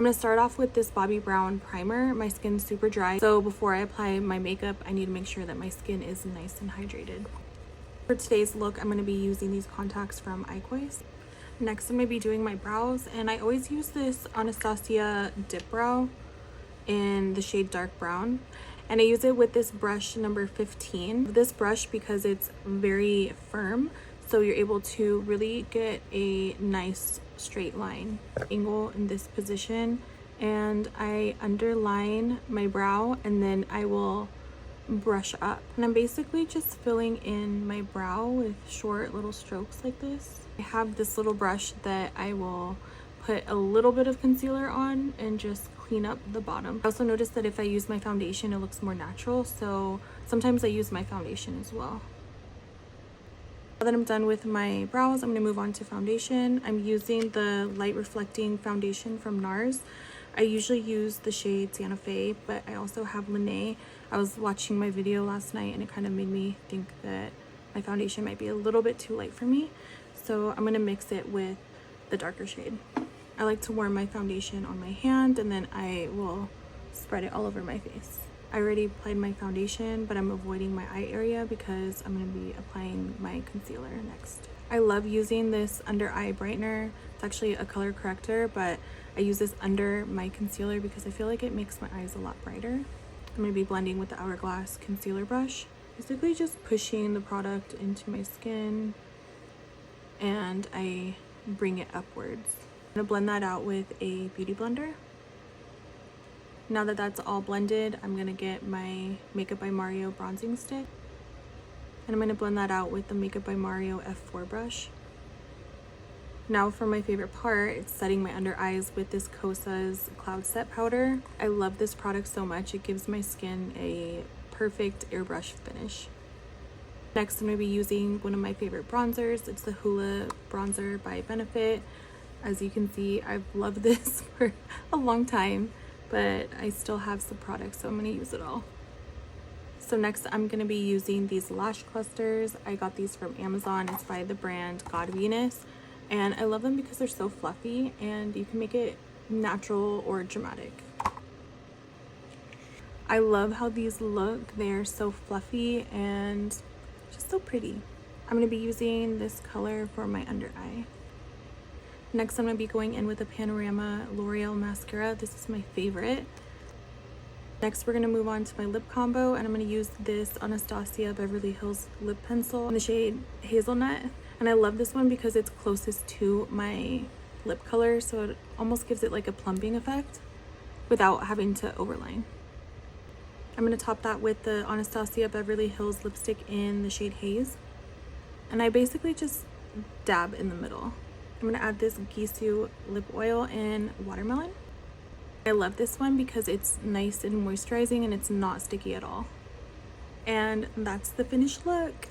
I'm going to start off with this Bobbi Brown primer. My skin's super dry, so before I apply my makeup, I need to make sure that my skin is nice and hydrated. For today's look, I'm going to be using these contacts from Eyeshadow. Next, I'm going to be doing my brows, and I always use this Anastasia Dip Brow in the shade Dark Brown. And I use it with this brush number 15. This brush, because it's very firm, so you're able to really get a nice straight line angle in this position. And I underline my brow, and then I will brush up. And I'm basically just filling in my brow with short little strokes like this. I have this little brush that I will put a little bit of concealer on and just clean up the bottom. I also noticed that if I use my foundation, it looks more natural, so sometimes I use my foundation as well. Now that I'm done with my brows, I'm going to move on to foundation. I'm using the light reflecting foundation from NARS. I usually use the shade Santa Fe, but I also have Lene. I was watching my video last night and it kind of made me think that my foundation might be a little bit too light for me, so I'm going to mix it with the darker shade. I like to wear my foundation on my hand and then I will spread it all over my face. I already applied my foundation, but I'm avoiding my eye area because I'm going to be applying my concealer next. I love using this under eye brightener. It's actually a color corrector, but I use this under my concealer because I feel like it makes my eyes a lot brighter. I'm going to be blending with the Hourglass concealer brush. Basically just pushing the product into my skin and I bring it upwards. I'm going to blend that out with a beauty blender. Now that that's all blended, I'm going to get my Makeup by Mario bronzing stick. And I'm going to blend that out with the Makeup by Mario F4 brush. Now for my favorite part, it's setting my under eyes with this Kosas Cloud Set Powder. I love this product so much. It gives my skin a perfect airbrush finish. Next, I'm going to be using one of my favorite bronzers. It's the Hoola bronzer by Benefit. As you can see, I've loved this for a long time, but I still have some products, so I'm going to use it all. So next, I'm going to be using these lash clusters. I got these from Amazon. It's by the brand God Venus, and I love them because they're so fluffy and you can make it natural or dramatic. I love how these look. They're so fluffy and just so pretty. I'm going to be using this color for my under eye. Next, I'm going to be going in with a Panorama L'Oreal mascara. This is my favorite. Next, we're going to move on to my lip combo, and I'm going to use this Anastasia Beverly Hills lip pencil in the shade Hazelnut. And I love this one because it's closest to my lip color, so it almost gives it like a plumping effect without having to overline. I'm going to top that with the Anastasia Beverly Hills lipstick in the shade Haze. And I basically just dab in the middle. I'm going to add this Gisou lip oil in Watermelon. I love this one because it's nice and moisturizing and it's not sticky at all. And that's the finished look.